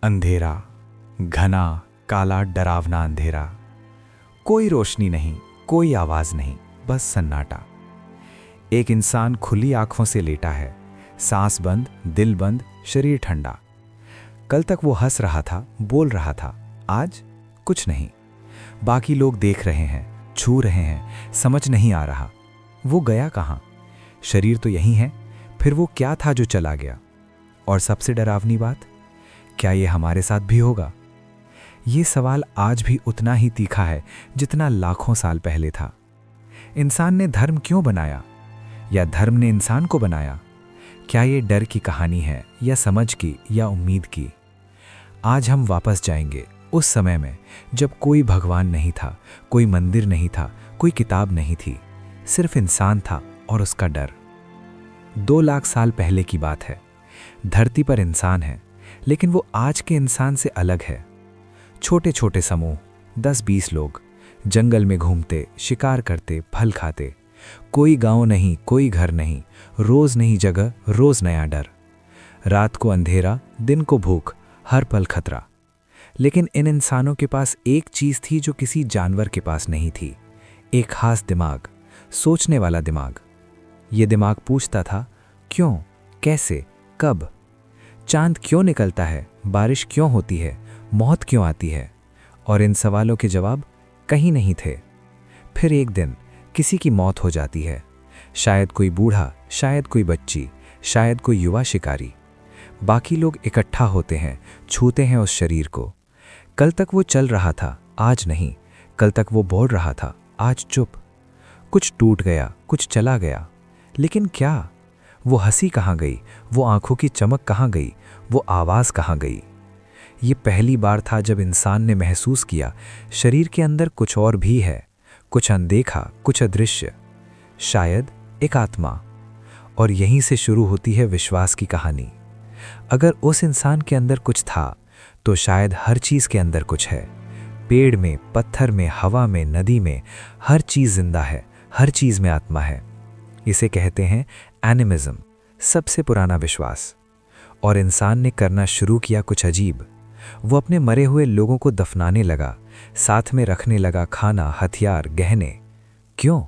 अंधेरा, घना काला डरावना अंधेरा। कोई रोशनी नहीं, कोई आवाज नहीं, बस सन्नाटा। एक इंसान खुली आंखों से लेटा है, सांस बंद, दिल बंद, शरीर ठंडा। कल तक वो हंस रहा था, बोल रहा था, आज कुछ नहीं। बाकी लोग देख रहे हैं, छू रहे हैं, समझ नहीं आ रहा वो गया कहाँ। शरीर तो यही है, फिर वो क्या था जो चला गया। और सबसे डरावनी बात, क्या ये हमारे साथ भी होगा? ये सवाल आज भी उतना ही तीखा है जितना लाखों साल पहले था। इंसान ने धर्म क्यों बनाया, या धर्म ने इंसान को बनाया? क्या ये डर की कहानी है, या समझ की, या उम्मीद की? आज हम वापस जाएंगे उस समय में जब कोई भगवान नहीं था, कोई मंदिर नहीं था, कोई किताब नहीं थी, सिर्फ इंसान था और उसका डर। 2 लाख साल पहले की बात है। धरती पर इंसान है, लेकिन वो आज के इंसान से अलग है। छोटे छोटे समूह, 10-20 लोग, जंगल में घूमते, शिकार करते, फल खाते। कोई गांव नहीं, कोई घर नहीं, रोज नई जगह, रोज नया डर। रात को अंधेरा, दिन को भूख, हर पल खतरा। लेकिन इन इंसानों के पास एक चीज थी जो किसी जानवर के पास नहीं थी, एक खास दिमाग, सोचने वाला दिमाग। ये दिमाग पूछता था, क्यों, कैसे, कब? चांद क्यों निकलता है, बारिश क्यों होती है, मौत क्यों आती है? और इन सवालों के जवाब कहीं नहीं थे। फिर एक दिन किसी की मौत हो जाती है, शायद कोई बूढ़ा, शायद कोई बच्ची, शायद कोई युवा शिकारी। बाकी लोग इकट्ठा होते हैं, छूते हैं उस शरीर को। कल तक वो चल रहा था, आज नहीं। कल तक वो बोल रहा था, आज चुप। कुछ टूट गया, कुछ चला गया, लेकिन क्या? वो हंसी कहाँ गई, वो आंखों की चमक कहाँ गई, वो आवाज़ कहाँ गई? ये पहली बार था जब इंसान ने महसूस किया शरीर के अंदर कुछ और भी है, कुछ अनदेखा, कुछ अदृश्य, शायद एक आत्मा। और यहीं से शुरू होती है विश्वास की कहानी। अगर उस इंसान के अंदर कुछ था, तो शायद हर चीज़ के अंदर कुछ है। पेड़ में, पत्थर में, हवा में, नदी में, हर चीज़ जिंदा है, हर चीज़ में आत्मा है। इसे कहते हैं एनिमिज्म, सबसे पुराना विश्वास। और इंसान ने करना शुरू किया कुछ अजीब। वो अपने मरे हुए लोगों को दफनाने लगा, साथ में रखने लगा खाना, हथियार, गहने। क्यों?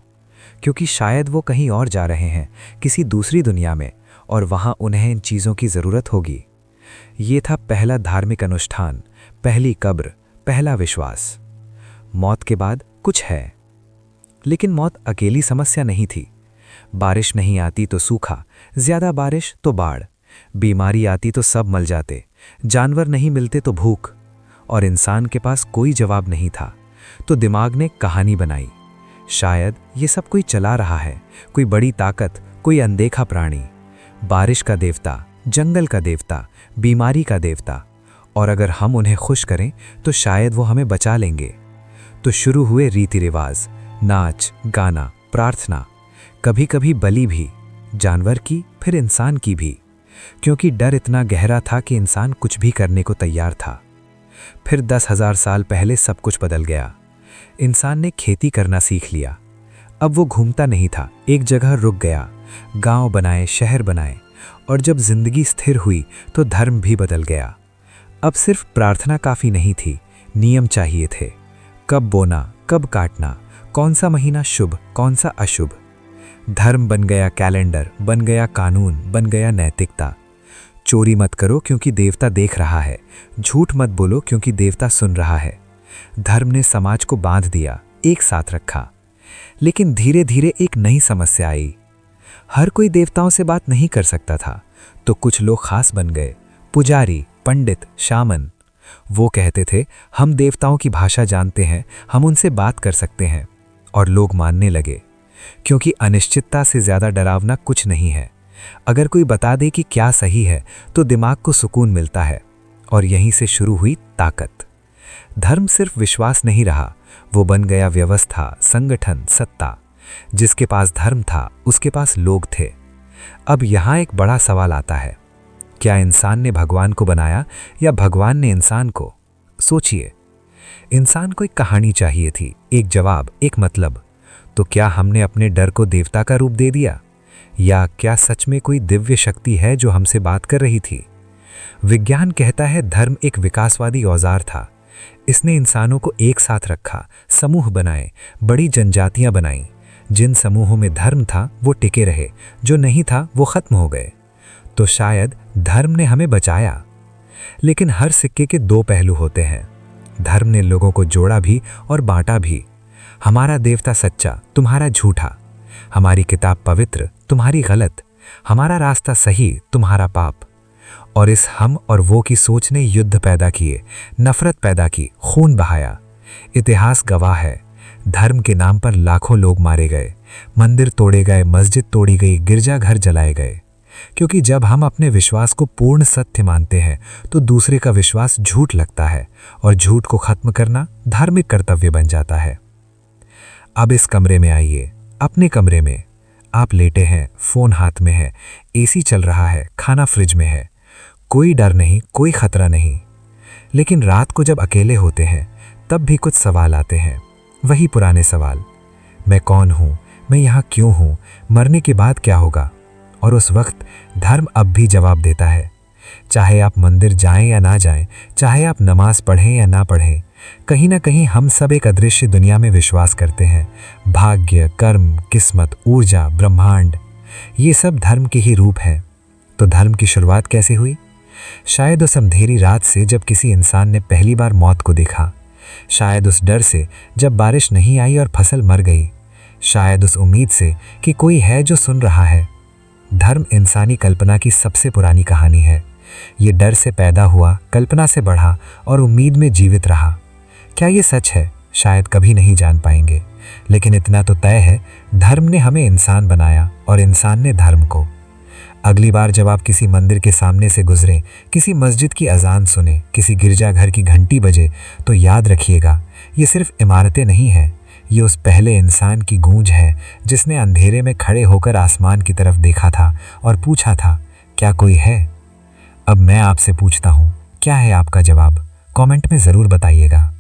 क्योंकि शायद वो कहीं और जा रहे हैं, किसी दूसरी दुनिया में, और वहाँ उन्हें इन चीज़ों की ज़रूरत होगी। ये था पहला धार्मिक अनुष्ठान, पहली कब्र, पहला विश्वास। मौत के बाद कुछ है। लेकिन मौत अकेली समस्या नहीं थी। बारिश नहीं आती तो सूखा, ज्यादा बारिश तो बाढ़, बीमारी आती तो सब मल जाते, जानवर नहीं मिलते तो भूख। और इंसान के पास कोई जवाब नहीं था, तो दिमाग ने कहानी बनाई। शायद ये सब कोई चला रहा है, कोई बड़ी ताकत, कोई अनदेखा प्राणी। बारिश का देवता, जंगल का देवता, बीमारी का देवता। और अगर हम उन्हें खुश करें तो शायद वो हमें बचा लेंगे। तो शुरू हुए रीति रिवाज, नाच, गाना, प्रार्थना, कभी कभी बलि भी, जानवर की, फिर इंसान की भी। क्योंकि डर इतना गहरा था कि इंसान कुछ भी करने को तैयार था। फिर 10,000 साल पहले सब कुछ बदल गया। इंसान ने खेती करना सीख लिया। अब वो घूमता नहीं था, एक जगह रुक गया। गांव बनाए, शहर बनाए। और जब जिंदगी स्थिर हुई तो धर्म भी बदल गया। अब सिर्फ प्रार्थना काफ़ी नहीं थी, नियम चाहिए थे। कब बोना, कब काटना, कौन सा महीना शुभ, कौन सा अशुभ। धर्म बन गया कैलेंडर, बन गया कानून, बन गया नैतिकता। चोरी मत करो क्योंकि देवता देख रहा है, झूठ मत बोलो क्योंकि देवता सुन रहा है। धर्म ने समाज को बांध दिया, एक साथ रखा। लेकिन धीरे धीरे एक नई समस्या आई। हर कोई देवताओं से बात नहीं कर सकता था, तो कुछ लोग खास बन गए, पुजारी, पंडित, शामन। वो कहते थे, हम देवताओं की भाषा जानते हैं, हम उनसे बात कर सकते हैं। और लोग मानने लगे, क्योंकि अनिश्चितता से ज़्यादा डरावना कुछ नहीं है। अगर कोई बता दे कि क्या सही है तो दिमाग को सुकून मिलता है। और यहीं से शुरू हुई ताकत। धर्म सिर्फ विश्वास नहीं रहा, वो बन गया व्यवस्था, संगठन, सत्ता। जिसके पास धर्म था उसके पास लोग थे। अब यहाँ एक बड़ा सवाल आता है, क्या इंसान ने भगवान को बनाया या भगवान ने इंसान को? सोचिए, इंसान को एक कहानी चाहिए थी, एक जवाब, एक मतलब। तो क्या हमने अपने डर को देवता का रूप दे दिया? या क्या सच में कोई दिव्य शक्ति है जो हमसे बात कर रही थी? विज्ञान कहता है धर्म एक विकासवादी औजार था। इसने इंसानों को एक साथ रखा, समूह बनाए, बड़ी जनजातियां बनाई। जिन समूहों में धर्म था वो टिके रहे, जो नहीं था वो खत्म हो गए। तो शायद धर्म ने हमें बचाया। लेकिन हर सिक्के के दो पहलू होते हैं। धर्म ने लोगों को जोड़ा भी और बांटा भी। हमारा देवता सच्चा, तुम्हारा झूठा। हमारी किताब पवित्र, तुम्हारी गलत। हमारा रास्ता सही, तुम्हारा पाप। और इस हम और वो की सोच ने युद्ध पैदा किए, नफरत पैदा की, खून बहाया। इतिहास गवाह है, धर्म के नाम पर लाखों लोग मारे गए, मंदिर तोड़े गए, मस्जिद तोड़ी गई, गिरजाघर जलाए गए। क्योंकि जब हम अपने विश्वास को पूर्ण सत्य मानते हैं तो दूसरे का विश्वास झूठ लगता है, और झूठ को खत्म करना धार्मिक कर्तव्य बन जाता है। अब इस कमरे में आइए, अपने कमरे में। आप लेटे हैं, फोन हाथ में है, एसी चल रहा है, खाना फ्रिज में है। कोई डर नहीं, कोई खतरा नहीं। लेकिन रात को जब अकेले होते हैं तब भी कुछ सवाल आते हैं, वही पुराने सवाल। मैं कौन हूँ, मैं यहाँ क्यों हूँ, मरने के बाद क्या होगा? और उस वक्त धर्म अब भी जवाब देता है। चाहे आप मंदिर जाएं या ना जाएं, चाहे आप नमाज पढ़ें या ना पढ़ें, कहीं ना कहीं हम सब एक अदृश्य दुनिया में विश्वास करते हैं। भाग्य, कर्म, किस्मत, ऊर्जा, ब्रह्मांड, ये सब धर्म के ही रूप हैं। तो धर्म की शुरुआत कैसे हुई? शायद उस अंधेरी रात से जब किसी इंसान ने पहली बार मौत को देखा। शायद उस डर से जब बारिश नहीं आई और फसल मर गई। शायद उस उम्मीद से कि कोई है जो सुन रहा है। धर्म इंसानी कल्पना की सबसे पुरानी कहानी है। ये डर से पैदा हुआ, कल्पना से बढ़ा और उम्मीद में जीवित रहा। क्या ये सच है? शायद कभी नहीं जान पाएंगे, लेकिन इतना तो तय है, धर्म ने हमें इंसान बनाया और इंसान ने धर्म को। अगली बार जब आप किसी मंदिर के सामने से गुजरें, किसी मस्जिद की अजान सुने, किसी गिरजाघर की घंटी बजे, तो याद रखिएगा, ये सिर्फ इमारतें नहीं हैं, ये उस पहले इंसान की गूंज है जिसने अंधेरे में खड़े होकर आसमान की तरफ देखा था और पूछा था, क्या कोई है? अब मैं आपसे पूछता हूँ, क्या है आपका जवाब? कमेंट में ज़रूर बताइएगा।